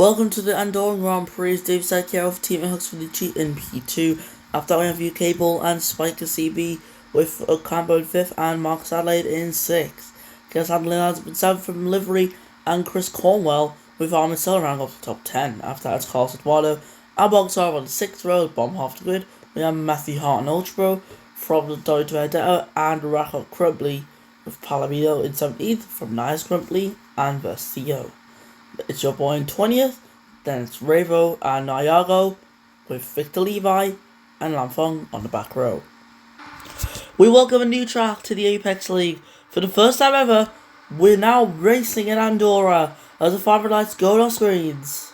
Welcome to the Andorran Grand Prix. Dave Sakio of Team Hooks for the cheat in P2. After we have UKB and Spiker CB with Ocampo in 5th and Marcus Adelaide in 6th. Gus Adelaide has been 7th from livery and Chris Cornwell with Armin Silverang off the top 10. After that, it's Carlos Eduardo and Bogsar on the 6th row, bottom half the grid. We have Matthew Hart and Ultra from the Dorito Vendetta and Rachel Crumpley with Palomino in 17th from Nias Crumpley and Versio. It's your boy in 20th, then it's Ravo and Nayago with Victor Levi and Lamfong on the back row. We welcome a new track to the APX League. For the first time ever, we're now racing in Andorra as the fiber lights go on screens.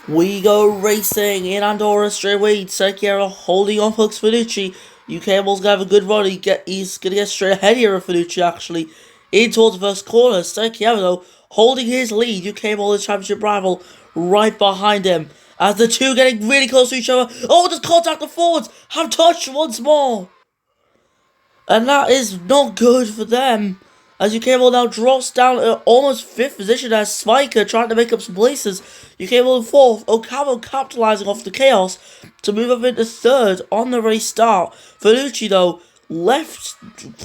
We go racing in Andorra straight away. Sergiero holding off Hooks Finucci. UKB's gonna have a good run. He's gonna get straight ahead here of Finucci actually. In towards the first corner. Sergiero holding his lead. UKB is championship rival right behind him. As the two getting really close to each other. Oh, just contact the forwards. Have touched once more. And that is not good for them. As UKB now drops down at almost 5th position as Spiker trying to make up some places. UKB in 4th. Ocampo capitalizing off the chaos to move up into 3rd on the race start. Finucci though left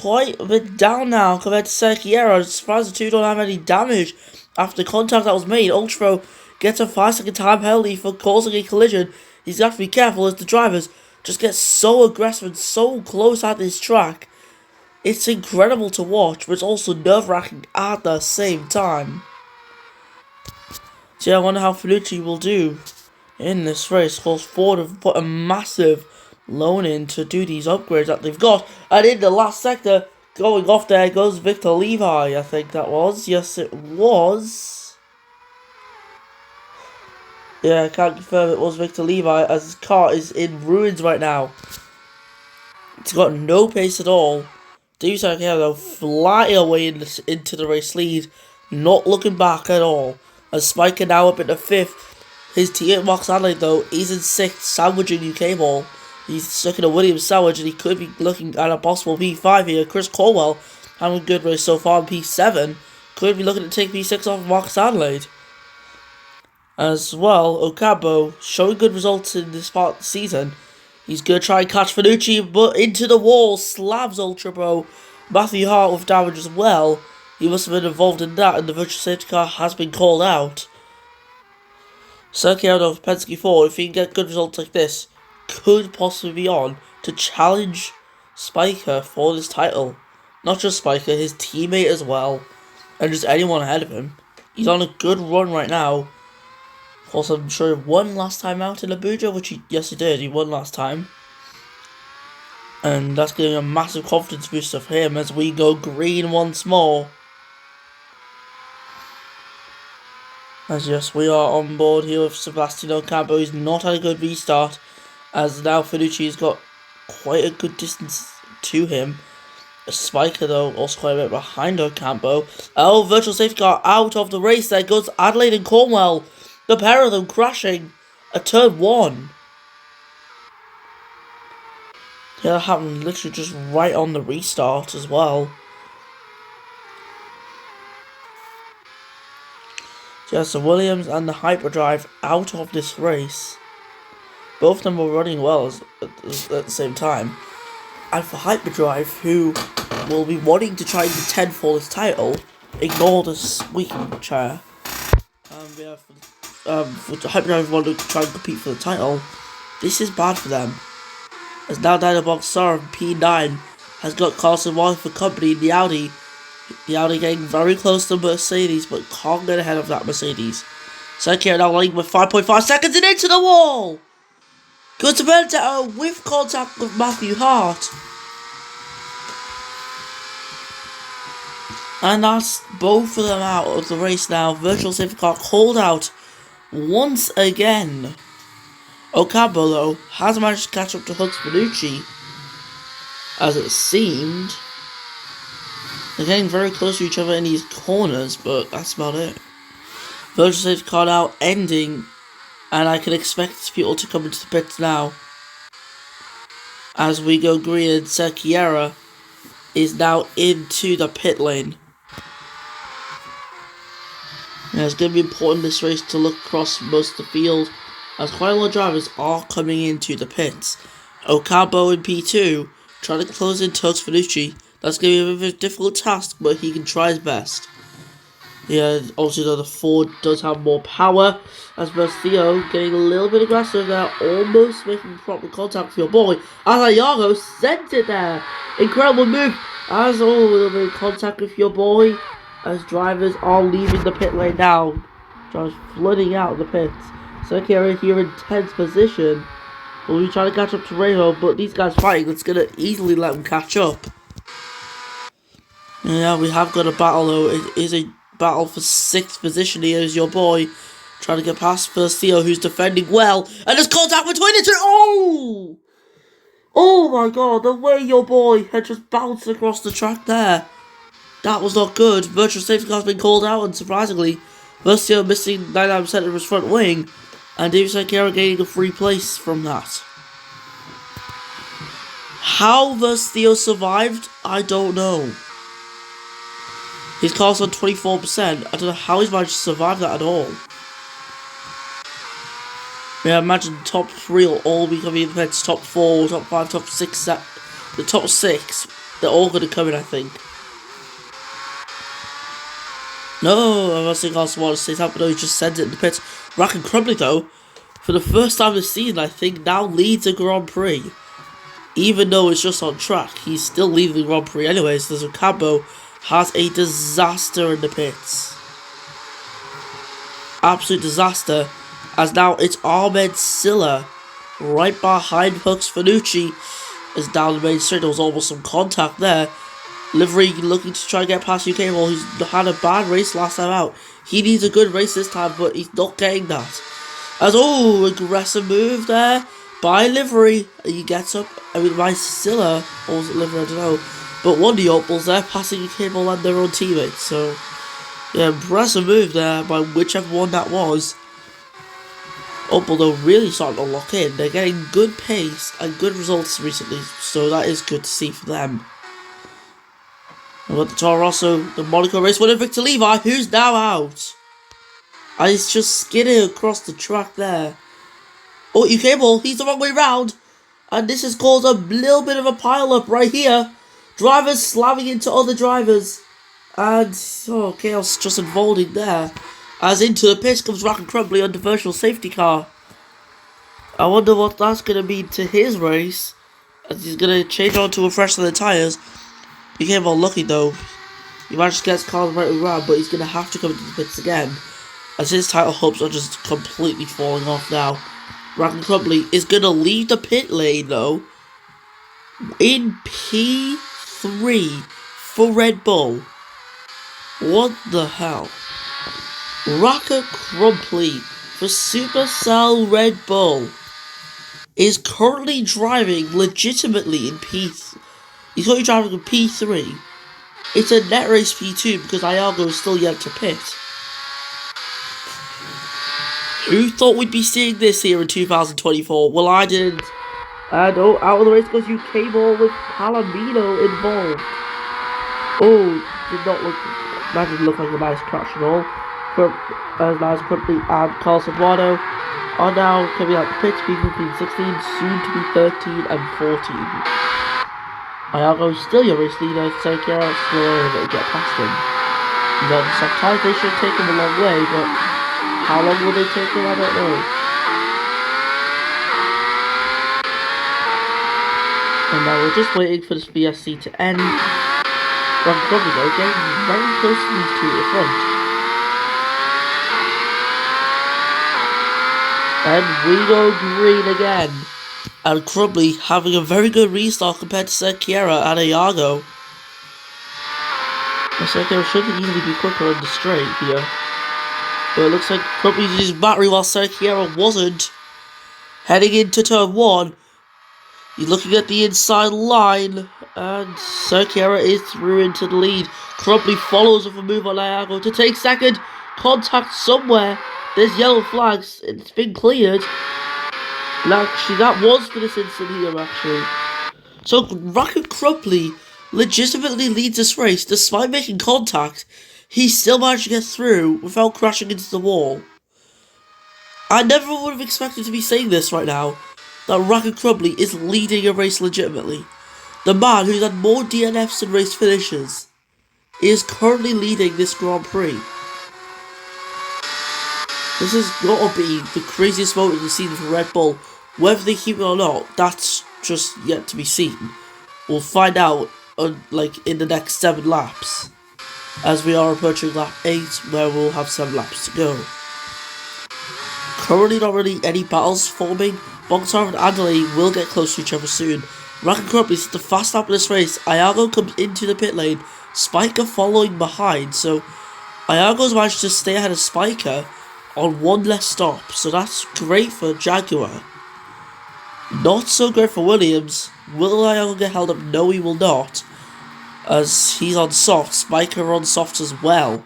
quite a bit down now compared to Sergiero. Surprised the two don't have any damage after the contact that was made. Ultra gets a 5-second time penalty for causing a collision. He's got to be careful as the drivers just get so aggressive and so close at this track. It's incredible to watch, but it's also nerve-wracking at the same time. So yeah, I wonder how Finucci will do in this race. Of course, Ford have put a massive loan in to do these upgrades that they've got. And in the last sector, going off there goes Victor Levi, I think that was. Yes, it was. Yeah, I can't confirm it was Victor Levi as his car is in ruins right now. It's got no pace at all. Dave Sarkano flying away into the race lead, not looking back at all. As Spiker now up into 5th. His teammate Marcus Adelaide though is in 6th, sandwiching UK ball. He's stuck in a Williams sandwich and he could be looking at a possible P5 here. Chris Cornwell having a good race so far in P7. Could be looking to take P6 off Marcus Adelaide. As well, Ocampo showing good results in this part of the season. He's going to try and catch Finucci, but into the wall, slabs Ultra Bro. Matthew Hart with damage as well. He must have been involved in that, and the virtual safety car has been called out. Sergiero of Penske Ford, if he can get good results like this, could possibly be on to challenge Spiker for this title. Not just Spiker, his teammate as well, and just anyone ahead of him. He's on a good run right now. Of course, I'm sure he won last time out in Abuja, which yes he did, he won last time. And that's giving a massive confidence booster for him as we go green once more. As yes, we are on board here with Sebastian Ocampo. He's not had a good restart, as now Finucci's got quite a good distance to him. Spiker though, also quite a bit behind Ocampo. Oh, virtual safety car out of the race. There goes Adelaide and Cornwell. The pair of them crashing at turn 1. Yeah, that happened literally just right on the restart as well. So yeah, so Williams and the Hyperdrive out of this race. Both of them were running well at the same time. And for Hyperdrive, who will be wanting to try and contend for this title, ignore the squeaking chair. For Hyperdrive want to try and compete for the title, this is bad for them. As now Dynabog Star P9 has got Carson Wall for company in the Audi. The Audi getting very close to Mercedes, but can't get ahead of that Mercedes. Sergio now leading with 5.5 seconds and into the wall! Goes to Vendetta with contact with Matthew Hart. And that's both of them out of the race now. Virtual safety car called out once again. Ocampo though has managed to catch up to Hooks Finucci, as it seemed. They're getting very close to each other in these corners, but that's about it. Virtual safety car now ending, and I can expect people to come into the pits now. As we go green and Sergiero is now into the pit lane. Yeah, it's going to be important this race to look across most of the field, as quite a lot of drivers are coming into the pits. Ocampo in P2, trying to close in Tux Finucci. That's going to be a bit of a difficult task, but he can try his best. Yeah, obviously though the Ford does have more power, as well as Theo getting a little bit aggressive there, almost making proper contact with your boy, as Iago sent it there. Incredible move, as a little bit of contact with your boy, as drivers are leaving the pit lane now. Drivers flooding out of the pits. Sergio here in 10th position. We'll be trying to catch up to Rainbow, but these guys fighting, it's going to easily let them catch up. Yeah, we have got a battle though. It is a battle for 6th position. Here is your boy trying to get past first Theo, who's defending well, and there's contact between the two. Oh! Oh my god, the way your boy had just bounced across the track there. That was not good. Virtual safety car has been called out, and surprisingly, first Theo missing 99% of his front wing, and David Sakara gaining a free place from that. How thus Theo survived, I don't know. His car's on 24%. I don't know how he's managed to survive that at all. Yeah, imagine the top 3 will all be coming in the pits. Top 4, top 5, top 6. The top 6, they're all going to come in, I think. No, I'm not saying also want to say that, but no, he just sends it in the pits. Rack and Crumbly, though, for the first time this season, I think, now leads a Grand Prix. Even though it's just on track, he's still leading the Grand Prix anyways. There's a Cambo has a disaster in the pits. Absolute disaster. As now it's Ahmed Silla right behind Hux Finucci is down the main straight. There was almost some contact there. Livery looking to try and get past UKB. Well, he's had a bad race last time out. He needs a good race this time, but he's not getting that. As aggressive move there by Livery. He gets up. I mean, by Silla or was it Livery? I don't know. But one of the Opals there passing UKB and their own teammates. So yeah, impressive move there by whichever one that was. Opal though really starting to lock in. They're getting good pace and good results recently, so that is good to see for them. And with the Toro Rosso, the Monaco race winner Victor Levi, who's now out. And he's just skidding across the track there. Oh, UKB, he's the wrong way round. And this has caused a little bit of a pile-up right here. Drivers slamming into other drivers. And, chaos just unfolding there. As into the pits comes Rock and Crumbly on the virtual safety car. I wonder what that's going to mean to his race. As he's going to change on to a fresh set of tyres. He came unlucky though. He managed to get his car right around, but he's going to have to come into the pits again. As his title hopes are just completely falling off now. Rock and Crumbly is going to leave the pit lane though. In P3 for Red Bull. What the hell? Rocker Crumbly for Supercell Red Bull is currently driving legitimately in P3. He's currently driving in P3. It's a net race P2 because Iago is still yet to pit. Who thought we'd be seeing this here in 2024? Well, I didn't. And out of the race goes UKB with Palomino involved. That didn't look like a nice crash at all. Nice Crumbly and Carl Sabuano are now coming out the pits, P15, 16, soon to be 13 and 14. Iago is still your race leader, Sergio still able to get past him. Sometimes they should take him a long way, but how long will they take him, I don't know. And now we're just waiting for this VSC to end. Rock Crumbly though, getting very close to these two at the front. And we go green again. And Crumbly having a very good restart compared to Sergio and Iago. Sergio should easily be quicker on the straight here. But it looks like Crumbly used his battery while Sergio wasn't. Heading into turn 1. He's looking at the inside line. And Sergio is through into the lead. Crumbly follows with a move on Iago to take second. Contact somewhere. There's yellow flags. It's been cleared. Actually, that was for this instant here, actually. So, Rock and Crumbly legitimately leads this race despite making contact. he still managed to get through without crashing into the wall. I never would have expected to be saying this right now, that Ryan Crumbly is leading a race legitimately. The man who's had more DNFs than race finishes is currently leading this Grand Prix. This has got to be the craziest moment of the season for Red Bull. Whether they keep it or not, that's just yet to be seen. We'll find out in the next 7 laps, as we are approaching lap 8, where we'll have 7 laps to go. Currently not really any battles forming. Bogstar and Andorran will get close to each other soon. Rack and Crumbly is the fast lap of this race. A.G.E comes into the pit lane, Spiker following behind, so A.G.E's managed to stay ahead of Spiker on 1 less stop, so that's great for Jaguar. Not so great for Williams. Will A.G.E get held up? No, he will not, as he's on soft. Spiker on soft as well.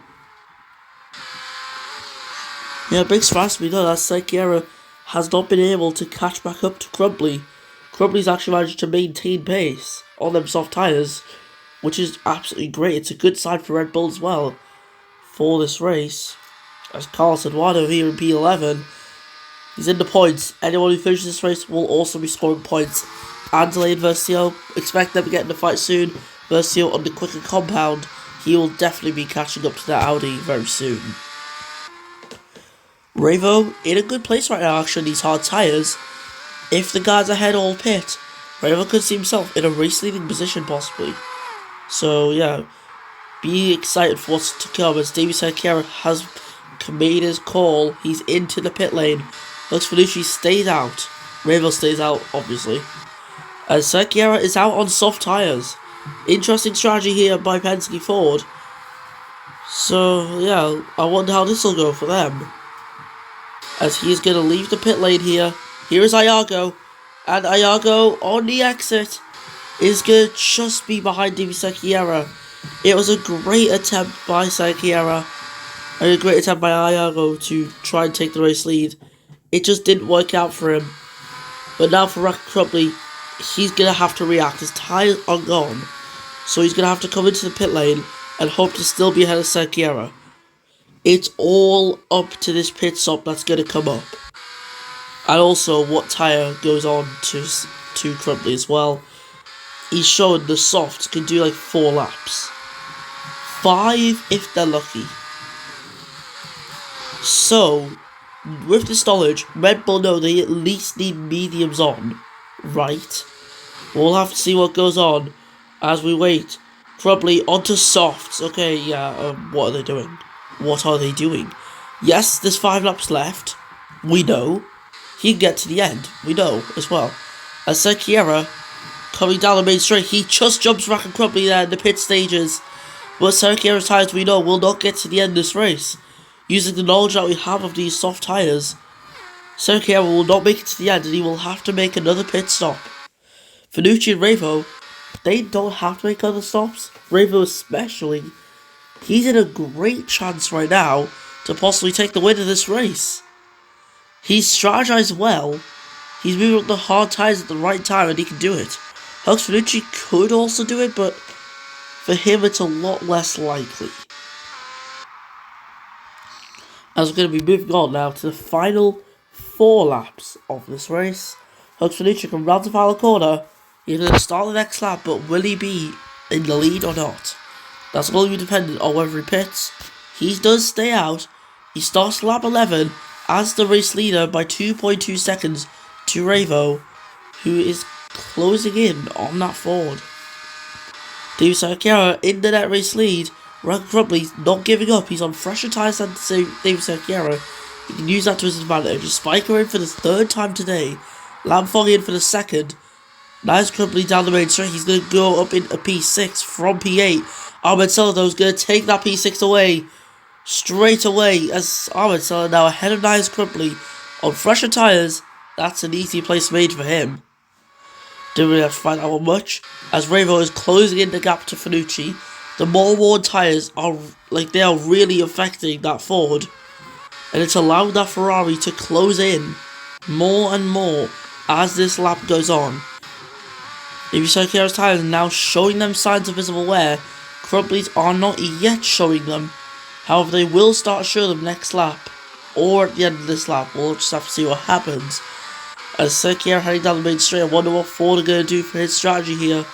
Yeah, big surprise to me though that A.G.E has not been able to catch back up to Crumbly. Crumbly's actually managed to maintain pace on them soft tyres, which is absolutely great. It's a good sign for Red Bull as well for this race. As Carlos Eduardo here in P11, he's in the points. Anyone who finishes this race will also be scoring points. Andorran and Versio, expect them to get in the fight soon. Versio on the quicker compound, he will definitely be catching up to that Audi very soon. Revo in a good place right now actually, these hard tyres. If the guys ahead all pit, Revo could see himself in a race leading position possibly. So yeah, be excited for what's to come as A.G.E has made his call. He's into the pit lane. Looks Finucci stays out. Revo stays out obviously, as A.G.E is out on soft tyres. Interesting strategy here by Penske Ford. So yeah, I wonder how this will go for them, as he's going to leave the pit lane here. Here is A.G.E, and A.G.E on the exit is going to just be behind A.G.E. It was a great attempt by A.G.E, and a great attempt by A.G.E to try and take the race lead. It just didn't work out for him. But now for Rack Crumbly, he's going to have to react. His tyres are gone, so he's going to have to come into the pit lane and hope to still be ahead of A.G.E. It's all up to this pit stop that's going to come up. And also what tyre goes on to Crumbly as well. He's shown the softs can do like 4 laps. 5 if they're lucky. So, with this knowledge, Red Bull know they at least need mediums on, right? We'll have to see what goes on as we wait. Crumbly onto softs. Okay, yeah, what are they doing? What are they doing? Yes, there's 5 laps left. We know. He can get to the end. We know as well. As A.G.E coming down the main straight, he just jumps Rack and Crumbly there in the pit stages. But A.G.E's tyres, we know, will not get to the end of this race. Using the knowledge that we have of these soft tyres, A.G.E will not make it to the end, and he will have to make another pit stop. Finucci and Revo, they don't have to make other stops. Revo especially. He's in a great chance right now to possibly take the win of this race. He's strategized well. He's moving up the hard tyres at the right time, and he can do it. Hugs Finucci could also do it, but for him it's a lot less likely. As we're going to be moving on now to the final 4 laps of this race. Hugs Finucci can round the final corner. He's going to start the next lap, but will he be in the lead or not? That's going to be dependent on whether he pits. He does stay out. He starts lap 11 as the race leader by 2.2 seconds to Revo, who is closing in on that Ford. A.G.E in the net race lead. Rack Crumbly not giving up. He's on fresher tyres than A.G.E. He can use that to his advantage. Spiker in for the 3rd time today. Lamfong in for the 2nd. Nice Crumbly down the main straight. He's going to go up in a P6 from P8. Ahmed Salado is going to take that P6 away straight away, as Ahmed Salado now ahead of Nice Crumbly on fresher tyres. That's an easy place made for him. Didn't really have to find out much, as Revo is closing in the gap to Finucci. The more worn tyres are they are really affecting that Ford, and it's allowed that Ferrari to close in more and more as this lap goes on. A.G.E's tyres are now showing them signs of visible wear. Crumbly's are not yet showing them, However, they will start showing them next lap, or at the end of this lap. We'll just have to see what happens. As Sergio heading down the main straight, I wonder what Ford are going to do for his strategy here.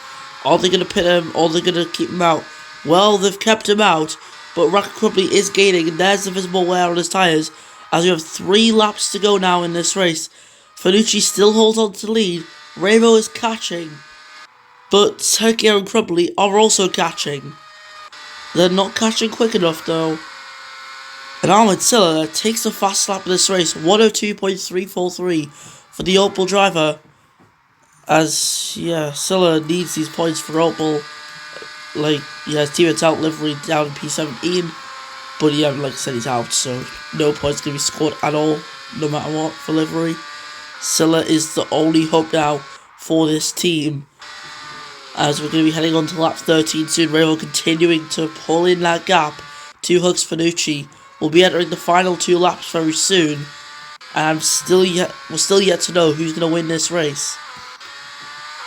Are they going to pit him, or are they going to keep him out? Well, they've kept him out, but Rocket Company is gaining, and there's the visible wear on his tyres, as we have 3 laps to go now in this race. Fanucci still holds on to the lead, Rainbow is catching, but Sergio and Crumbly are also catching. They're not catching quick enough though. And Ahmed Silla takes the fast lap of this race, 102.343 for the Opel driver. As, yeah, Silla needs these points for Opel. Like, yeah, his teammate's out livery down in P17. But yeah, like I said, he's out, so no points going to be scored at all, no matter what, for livery. Silla is the only hope now for this team. As we're going to be heading on to lap 13 soon, Rainbow continuing to pull in that gap to Hugs Fanucci. We'll be entering the final 2 laps very soon, and we're still yet to know who's going to win this race.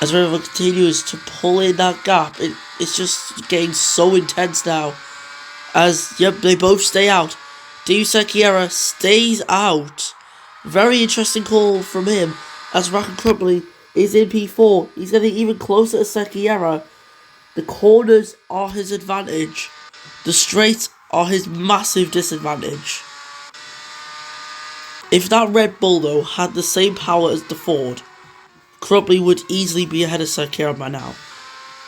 As Rainbow continues to pull in that gap, it's just getting so intense now. As, yep, they both stay out. Deus Ex stays out. Very interesting call from him, as Rocket Company is in P4. He's getting even closer to Sekiera. The corners are his advantage. The straights are his massive disadvantage. If that Red Bull, though, had the same power as the Ford, Crumbly would easily be ahead of Sekiera by now.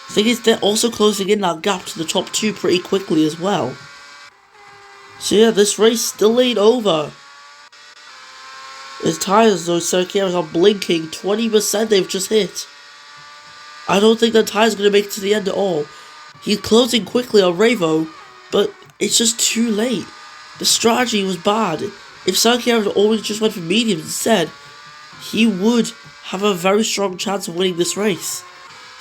The thing is, they're also closing in that gap to the top 2 pretty quickly as well. So yeah, this race still ain't over. His tyres, though, Sergio's are blinking. 20% they've just hit. I don't think that tyre's going to make it to the end at all. He's closing quickly on Ravo, but it's just too late. The strategy was bad. If Sergio had always just went for mediums instead, he would have a very strong chance of winning this race.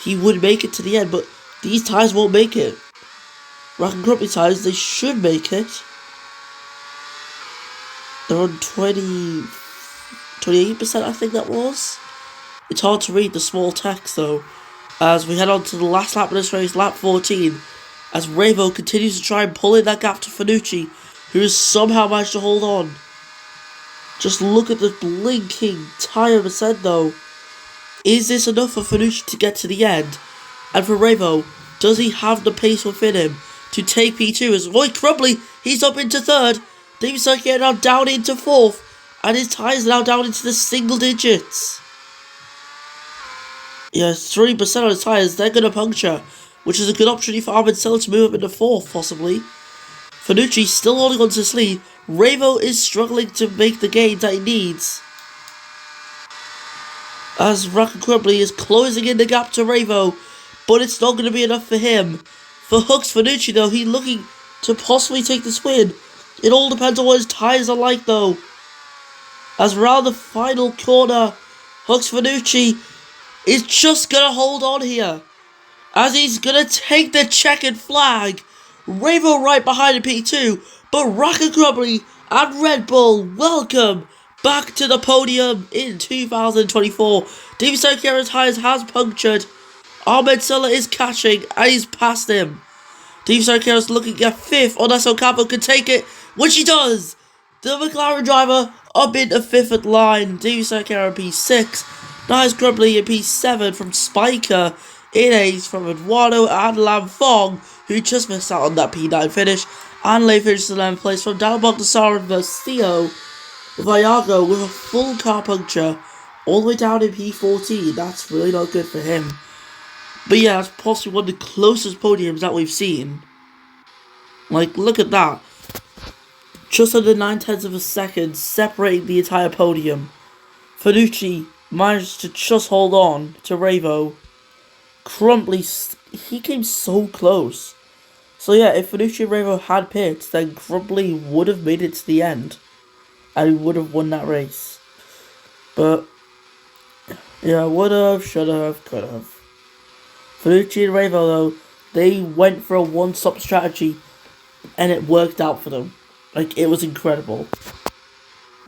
He would make it to the end, but these tyres won't make it. Rocket Company tyres, they should make it. They're on 28%, I think that was. It's hard to read the small text though. As we head on to the last lap of this race, lap 14. As Ravo continues to try and pull in that gap to Fanucci, who has somehow managed to hold on. Just look at the blinking tyre percent though. Is this enough for Fanucci to get to the end? And for Ravo, does he have the pace within him to take P2? As Roy Crumbly, he's up into 3rd. David Sergio now down into 4th. And his tyres now down into the single digits. Yeah, 3% on his tyres, they're going to puncture. Which is a good opportunity for Ahmed Silla to move up into 4th, possibly. Fanucci still holding on to his lead. Ravo is struggling to make the gains that he needs. As Rocket Crumbly is closing in the gap to Ravo. But it's not going to be enough for him. For Hooks Fanucci, though, he's looking to possibly take this win. It all depends on what his tyres are like, though. As around the final corner, Hooks Fanucci is just going to hold on here. As he's going to take the checkered flag. Ravo right behind in P2. But Rocket Crumbly and Red Bull, welcome back to the podium in 2024. David Sergio's tyres has punctured. Ahmed Silla is catching and he's past him. David Sergio's looking at 5th. Unless Ocampo can take it, which he does. The McLaren driver up into 5th at line. David Sergio in P6. Nice Crumbly in P7 from Spiker. In 8th from Eduardo and Lam Fong, who just missed out on that P9 finish. And late finishes in 11th place from Daniel Bogdassar and Versio Viago with a full car puncture all the way down in P14. That's really not good for him. But yeah, that's possibly one of the closest podiums that we've seen. Like, look at that. Just under 9/10 of a second separating the entire podium. Fanucci managed to just hold on to Ravo. Crumbly, he came so close. So yeah, if Fanucci and Ravo had pits, then Crumbly would have made it to the end. And he would have won that race. But, yeah, would have, should have, could have. Fanucci and Ravo, though, they went for a one-stop strategy. And it worked out for them. Like, it was incredible.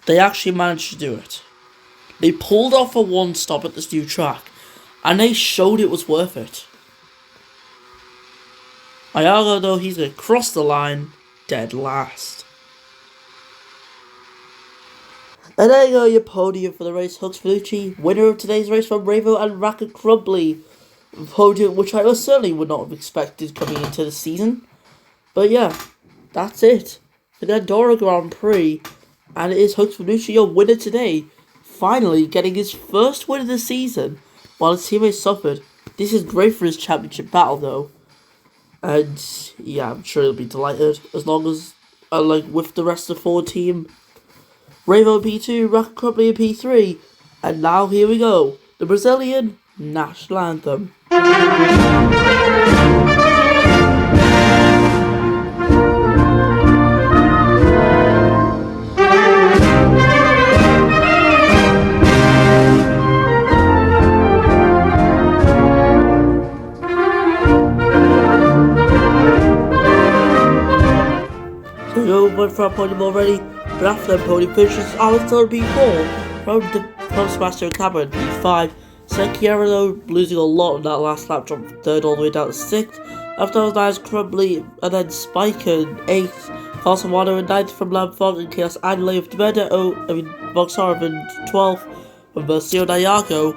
They actually managed to do it. They pulled off a one-stop at this new track. And they showed it was worth it. Ayago, though, he's going to cross the line dead last. And there you go, your podium for the race. Hugs Felucci, winner of today's race from Ravo and Racket Crumbly. Podium which I certainly would not have expected coming into the season. But yeah, that's it for the Andorran Grand Prix. And it is Hugs Felucci, your winner today. Finally getting his first win of the season while his teammates suffered. This is great for his championship battle though. And yeah, I'm sure he'll be delighted as long as, like with the rest of the forward team. Ravo P2, Racket Crumbly in P3. And now here we go, the Brazilian National Anthem. So we went for our podium already, but after the podium finishes, I was still P4 from Sebastian Cameron, P5. Sekiera though, losing a lot on that last lap, dropped from 3rd all the way down to 6th. After that was nice, Crumbly, and then Spike in 8th. Carlson Wano in 9th from Lamfog and Chaos Adelaide with Boxar in 12th from Mercio Nayago.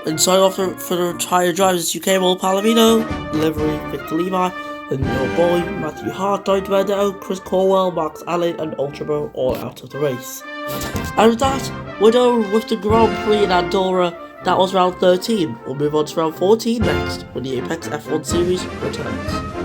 And signing off for the retired drivers, UKB Palomino, Livery, Victor Levi, and your boy Matthew Hart, Don Vendetto, Chris Corwell, Max Allen, and Ultrabo all out of the race. And with that, we're done with the Grand Prix in Andorra. That was round 13. We'll move on to round 14 next, when the APX F1 series returns.